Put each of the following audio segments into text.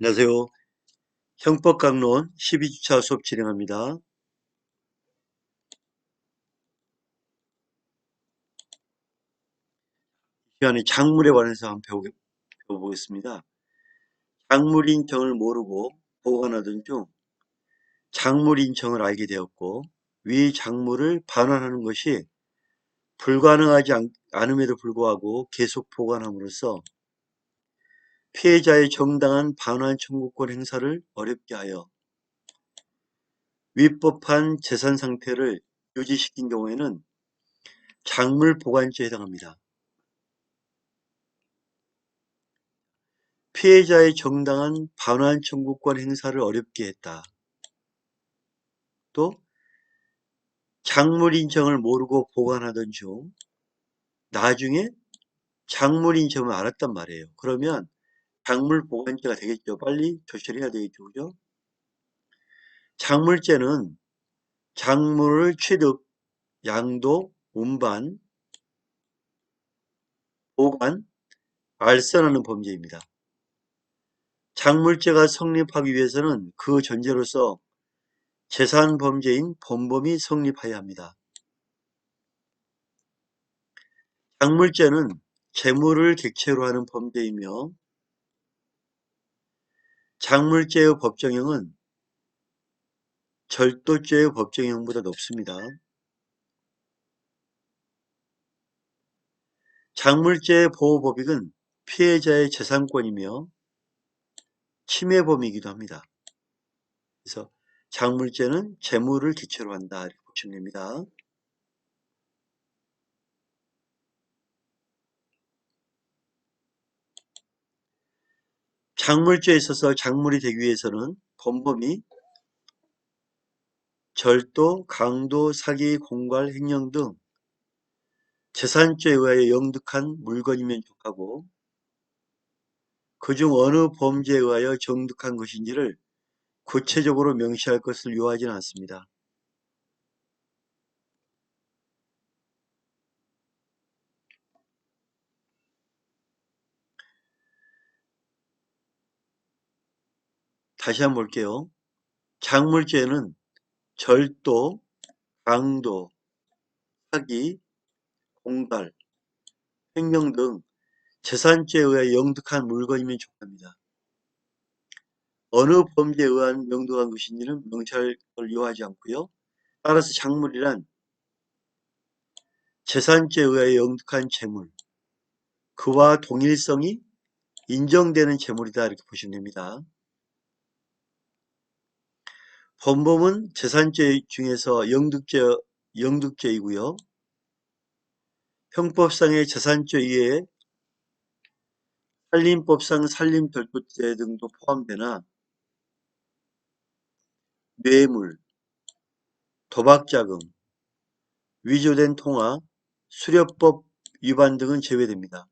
안녕하세요. 형법강론 12주차 수업 진행합니다. 이 시간에 작물에 관해서 한번 배워보겠습니다. 작물인정을 모르고 보관하던 중 작물인정을 알게 되었고, 위 작물을 반환하는 것이 불가능하지 않음에도 불구하고 계속 보관함으로써 피해자의 정당한 반환 청구권 행사를 어렵게 하여 위법한 재산 상태를 유지시킨 경우에는 작물 보관죄에 해당합니다. 피해자의 정당한 반환 청구권 행사를 어렵게 했다. 또 작물 인정을 모르고 보관하던 중 나중에 작물 인정을 알았단 말이에요. 그러면 작물 보관죄가 되겠죠. 빨리 조치를 해야 되겠죠. 그죠? 작물죄는 작물을 취득, 양도, 운반, 보관, 알선하는 범죄입니다. 작물죄가 성립하기 위해서는 그 전제로서 재산 범죄인 범범이 성립해야 합니다. 작물죄는 재물을 객체로 하는 범죄이며 작물죄의 법정형은 절도죄의 법정형보다 높습니다. 작물죄의 보호법익은 피해자의 재산권이며 침해범이기도 합니다. 그래서 작물죄는 재물을 기초로 한다 이렇게 보시면 됩니다. 작물죄에 있어서 작물이 되기 위해서는 범범이 절도, 강도, 사기, 공갈, 횡령 등 재산죄에 의하여 영득한 물건이면 족하고 그중 어느 범죄에 의하여 정득한 것인지를 구체적으로 명시할 것을 요하지는 않습니다. 다시 한번 볼게요. 작물죄는 절도, 강도, 사기, 공갈, 횡령 등 재산죄에 의해 영득한 물건이면 족합니다. 어느 범죄에 의한 영득한 것인지는 명시할 걸 요하지 않고요. 따라서 작물이란 재산죄에 의해 영득한 재물, 그와 동일성이 인정되는 재물이다 이렇게 보시면 됩니다. 범범은 재산죄 중에서 영득죄이고요. 형법상의 재산죄 이외에 살림법상 살림절도죄 등도 포함되나 뇌물, 도박자금, 위조된 통화, 수렵법 위반 등은 제외됩니다.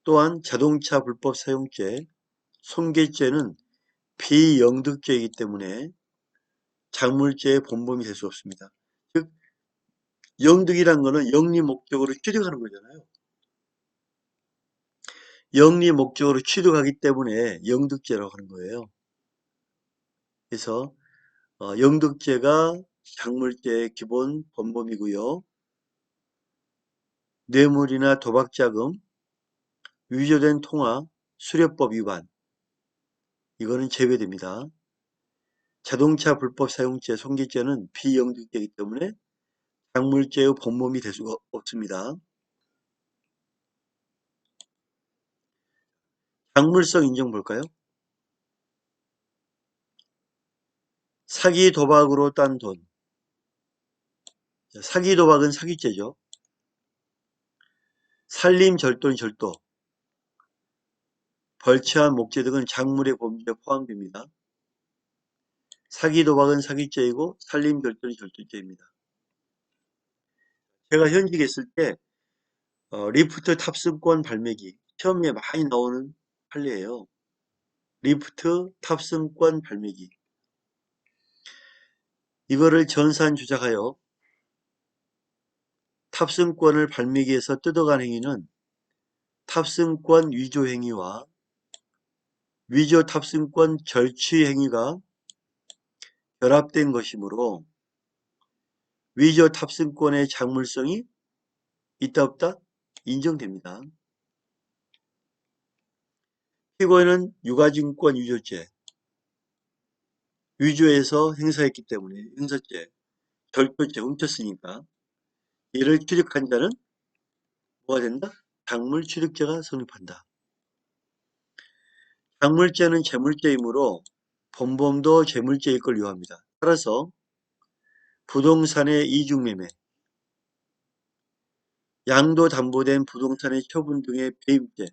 또한 자동차 불법 사용죄, 손괴죄는 비영득죄이기 때문에 작물죄의 본범이 될 수 없습니다. 즉 영득이란 것은 영리 목적으로 취득하는 거잖아요. 영리 목적으로 취득하기 때문에 영득죄라고 하는 거예요. 그래서 영득죄가 작물죄의 기본 본범이고요. 뇌물이나 도박자금, 위조된 통화, 수렵법 위반 이거는 제외됩니다. 자동차 불법 사용죄, 손괴죄는 비영득죄이기 때문에 작물죄의 본범이 될 수가 없습니다. 작물성 인정 볼까요? 사기 도박으로 딴 돈. 사기 도박은 사기죄죠. 살림 절도는 절도. 벌채한 목재 등은 작물의 범죄에 포함됩니다. 사기 도박은 사기죄이고 살림 절도는 절도죄입니다. 제가 현직에 있을 때 리프트 탑승권 발매기 시험에 많이 나오는 판례예요. 리프트 탑승권 발매기. 이거를 전산 조작하여 탑승권을 발매기에서 뜯어간 행위는 탑승권 위조 행위와 위조 탑승권 절취 행위가 결합된 것이므로 위조 탑승권의 작물성이 있다 없다? 인정됩니다. 피고인은 유가증권 위조죄, 위조해서 행사했기 때문에 행사죄, 절도죄 훔쳤으니까 이를 취득한 자는 뭐가 된다? 작물 취득죄가 성립한다. 작물죄는 재물죄이므로 본범도 재물죄일 걸 요합니다. 따라서 부동산의 이중매매, 양도담보된 부동산의 처분 등의 배임죄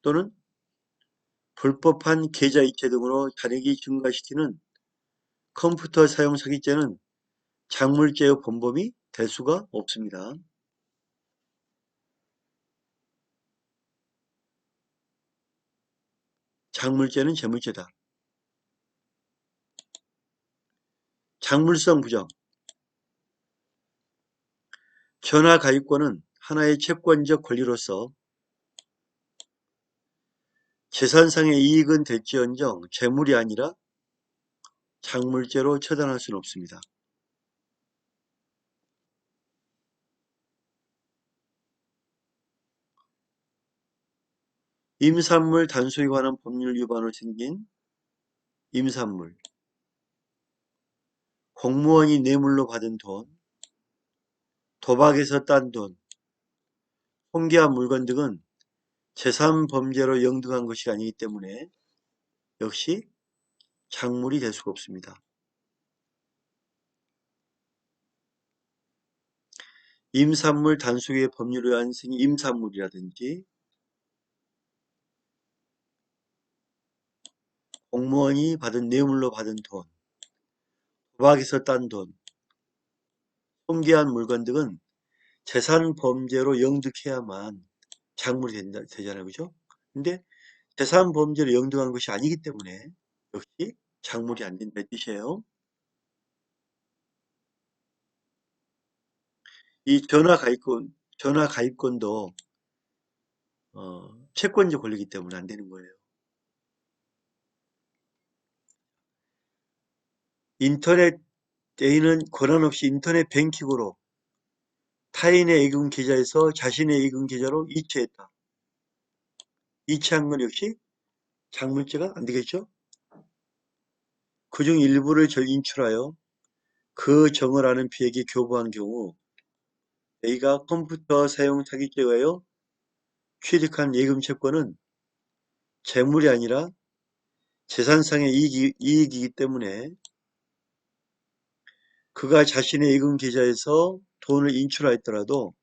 또는 불법한 계좌이체 등으로 잔액이 증가시키는 컴퓨터 사용 사기죄는 작물죄의 본범이 될 수가 없습니다. 작물죄는 재물죄다. 작물성 부정. 전화가입권은 하나의 채권적 권리로서 재산상의 이익은 될지언정 재물이 아니라 작물죄로 처단할 수는 없습니다. 임산물 단속에 관한 법률 위반으로 생긴 임산물, 공무원이 뇌물로 받은 돈, 도박에서 딴 돈, 홍계한 물건 등은 재산범죄로 영등한 것이 아니기 때문에 역시 작물이 될 수가 없습니다. 임산물 단속의 법률에 의한 임산물이라든지 공무원이 받은 뇌물로 받은 돈, 도박에서 딴 돈, 홍계한 물건 등은 재산범죄로 영득해야만 작물이 되잖아요. 그죠? 근데 재산범죄로 영등한 것이 아니기 때문에 역시 작물이 안 된다는 뜻이에요. 이 전화가입권도 채권적 권리이기 때문에 안 되는 거예요. 인터넷 A는 권한 없이 인터넷 뱅킹으로 타인의 예금 계좌에서 자신의 예금 계좌로 이체했다. 이체한 건 역시 작물죄가 안 되겠죠? 그중 일부를 인출하여 그 정을 아는 B에게 교부한 경우 A가 컴퓨터 사용 사기죄에 의하여 취득한 예금 채권은 재물이 아니라 재산상의 이익이기 때문에 그가 자신의 예금 계좌에서 돈을 인출하였더라도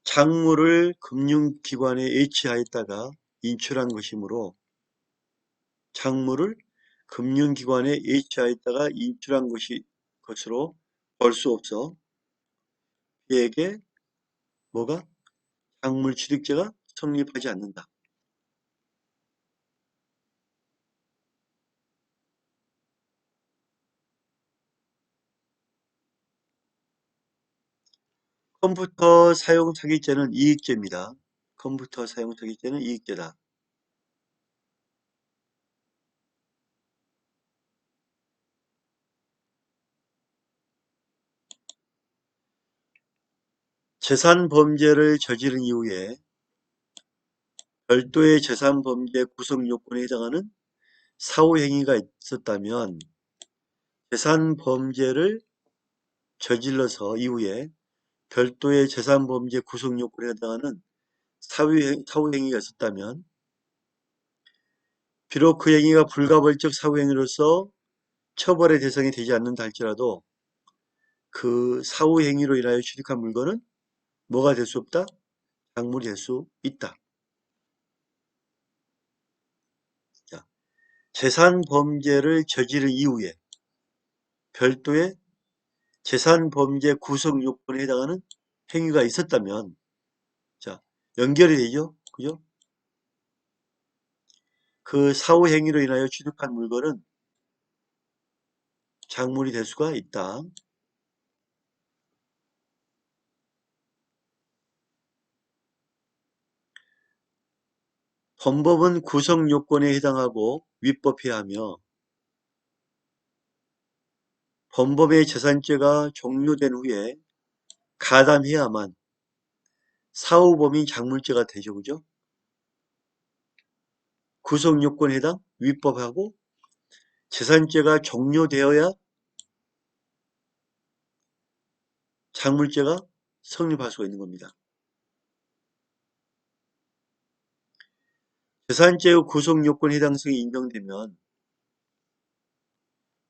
작물을 금융기관에 예치하였다가 인출한 것이므로 작물을 금융기관에 예치하였다가 인출한 것으로 볼 수 없어 그에게 뭐가 작물 취득죄가 성립하지 않는다. 컴퓨터 사용 사기죄는 이익죄입니다. 컴퓨터 사용 사기죄는 이익죄다. 재산범죄를 저지른 이후에 별도의 재산범죄 구성 요건에 해당하는 사후행위가 있었다면 재산범죄를 저질러서 이후에 별도의 재산범죄 구성 요건에 해당하는 사후행위가 있었다면 비록 그 행위가 불가벌적 사후행위로서 처벌의 대상이 되지 않는다 할지라도 그 사후행위로 인하여 취득한 물건은 뭐가 될 수 없다? 작물이 될 수 있다. 자, 재산범죄를 저지른 이후에 별도의 재산범죄 구성 요건에 해당하는 행위가 있었다면 자, 연결이 되죠. 그죠? 그 사후 행위로 인하여 취득한 물건은 작물이 될 수가 있다. 범법은 구성 요건에 해당하고 위법해야 하며 범법의 재산죄가 종료된 후에 가담해야만 사후범인 작물죄가 되죠. 그죠? 구성 요건에 해당 위법하고 재산죄가 종료되어야 작물죄가 성립할 수가 있는 겁니다. 재산죄의 구성 요건 해당성이 인정되면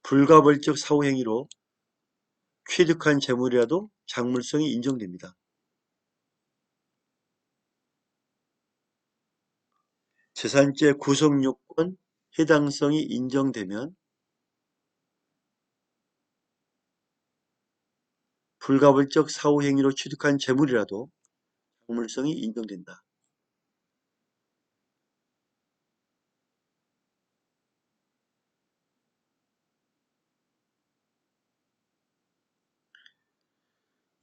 불가벌적 사후행위로 취득한 재물이라도 작물성이 인정됩니다. 재산죄 구성 요건 해당성이 인정되면 불가벌적 사후행위로 취득한 재물이라도 작물성이 인정된다.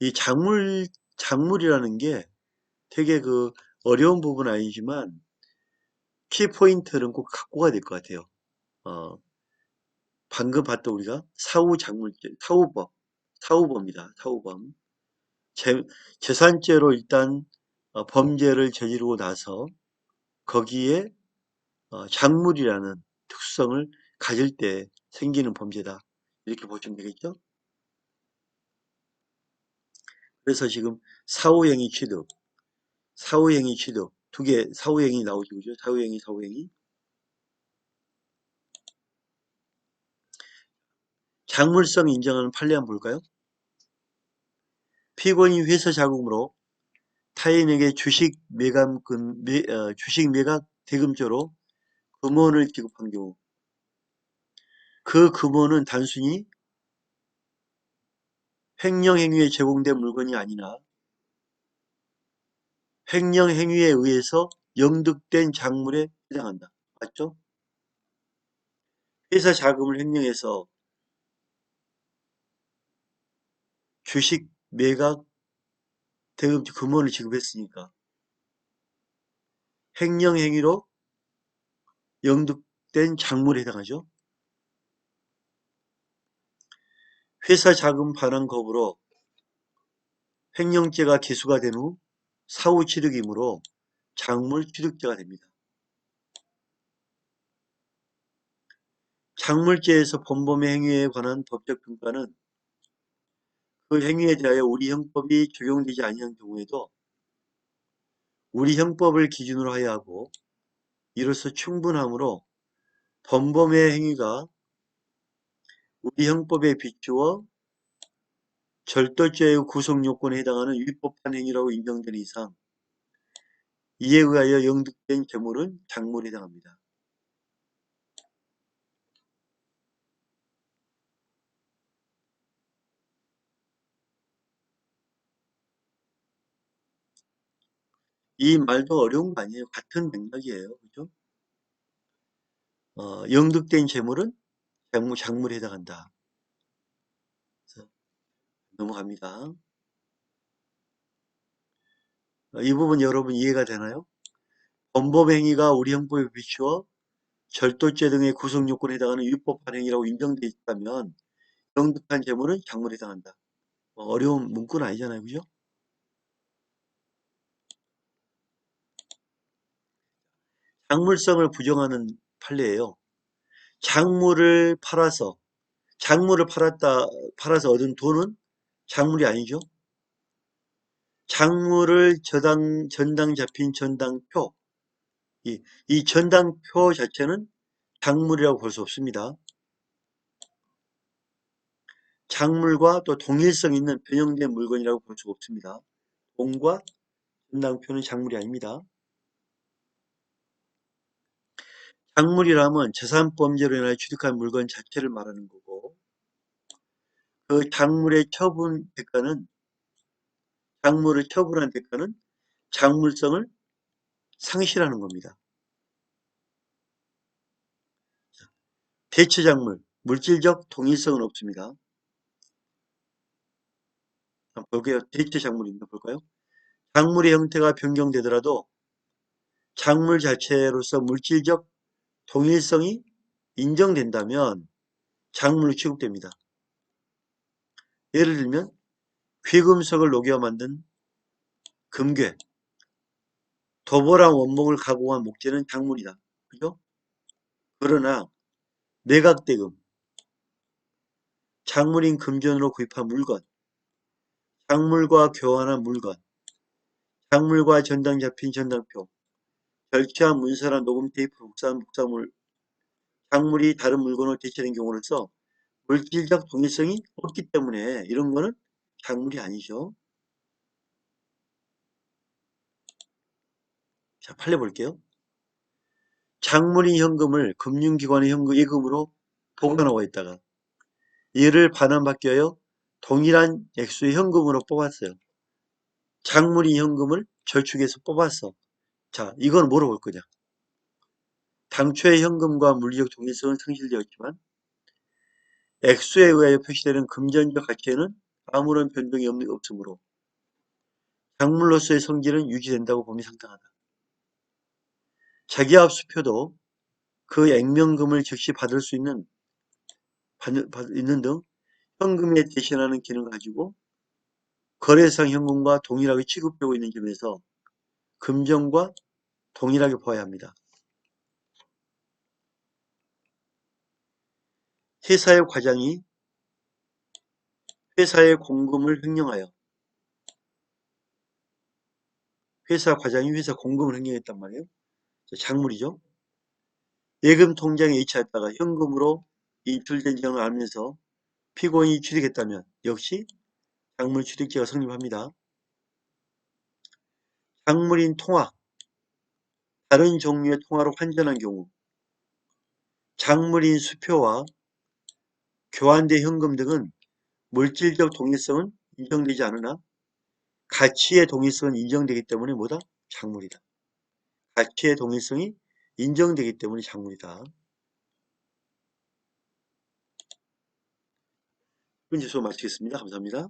이 작물이라는 게 되게 그 어려운 부분은 아니지만 키포인트는 꼭 갖고 가야 될 것 같아요. 방금 봤던 우리가 사후작물죄, 사후범이다. 사후범. 재산죄로 일단 범죄를 저지르고 나서 거기에 작물이라는 특수성을 가질 때 생기는 범죄다. 이렇게 보시면 되겠죠? 그래서 지금 사후행위 취득, 사후행위 취득, 두 개 사후행위 나오죠. 그죠? 사후행위. 작물성 인정하는 판례 한번 볼까요? 피고인이 회사 자금으로 타인에게 주식 매각 대금죄로 금원을 지급한 경우 그 금원은 단순히 횡령행위에 제공된 물건이 아니라 횡령행위에 의해서 영득된 작물에 해당한다. 맞죠? 회사 자금을 횡령해서 주식 매각 대금죄 금원을 지급했으니까 횡령행위로 영득된 작물에 해당하죠. 회사 자금 반환 거부로 횡령죄가 기수가 된 후 사후 취득이므로 작물 취득죄가 됩니다. 작물죄에서 범범의 행위에 관한 법적 평가는 그 행위에 대하여 우리 형법이 적용되지 아니한 경우에도 우리 형법을 기준으로 하여야 하고 이로써 충분하므로 범범의 행위가 우리 형법에 비추어 절도죄의 구성 요건에 해당하는 위법한 행위라고 인정되는 이상 이에 의하여 영득된 재물은 작물에 해당합니다. 이 말도 어려운 거 아니에요. 같은 맥락이에요. 그죠? 영득된 재물은 작물에 해당한다. 그래서 넘어갑니다. 이 부분 여러분 이해가 되나요? 범법 행위가 우리 형법에 비추어 절도죄 등의 구성 요건에 해당하는 위법한 행위라고 인정되어 있다면 영득한 재물은 작물에 해당한다. 어려운 문구는 아니잖아요. 그죠? 작물성을 부정하는 판례예요. 작물을 팔아서 얻은 돈은 작물이 아니죠. 작물을 전당 잡힌 전당표, 이 전당표 자체는 작물이라고 볼 수 없습니다. 작물과 또 동일성 있는 변형된 물건이라고 볼 수가 없습니다. 돈과 전당표는 작물이 아닙니다. 작물이라면 재산범죄로 인하여 취득한 물건 자체를 말하는 거고 그 작물을 처분한 대가는 작물성을 상실하는 겁니다. 대체작물, 물질적 동일성은 없습니다. 한번 볼게요. 대체작물입니다. 볼까요? 작물의 형태가 변경되더라도 작물 자체로서 물질적 동일성이 인정된다면 작물로 취급됩니다. 예를 들면 귀금속을 녹여 만든 금괴, 도보랑 원목을 가공한 목재는 작물이다. 그죠? 그러나 매각대금, 작물인 금전으로 구입한 물건, 작물과 교환한 물건, 작물과 전당 잡힌 전당표, 결제한 문서나 녹음 테이프, 복사물, 작물이 다른 물건으로 대체된 경우로서 물질적 동일성이 없기 때문에 이런 거는 작물이 아니죠. 자, 판례 볼게요. 작물인 현금을 금융기관의 예금으로 보관하고 있다가 이를 반환받기 위하여 동일한 액수의 현금으로 뽑았어요. 작물인 현금을 저축해서 뽑았어. 자, 이건 뭐로 볼 거냐? 당초의 현금과 물리적 동일성은 상실되었지만 액수에 의하여 표시되는 금전적 가치에는 아무런 변동이 없으므로 작물로서의 성질은 유지된다고 봄이 상당하다. 자기압수표도 그 액면금을 즉시 받을 수 있는 등 현금에 대신하는 기능을 가지고 거래상 현금과 동일하게 취급되고 있는 점에서 금전과 동일하게 보아야 합니다. 회사의 과장이 회사의 공금을 횡령하여 회사 과장이 회사 공금을 횡령했단 말이에요. 작물이죠. 예금 통장에 이체했다가 현금으로 인출된 점을 알면서 피고인이 취득했다면 역시 작물 취득죄가 성립합니다. 작물인 통화, 다른 종류의 통화로 환전한 경우 작물인 수표와 교환된 현금 등은 물질적 동일성은 인정되지 않으나 가치의 동일성은 인정되기 때문에 뭐다? 작물이다. 가치의 동일성이 인정되기 때문에 작물이다. 문제 수업 마치겠습니다. 감사합니다.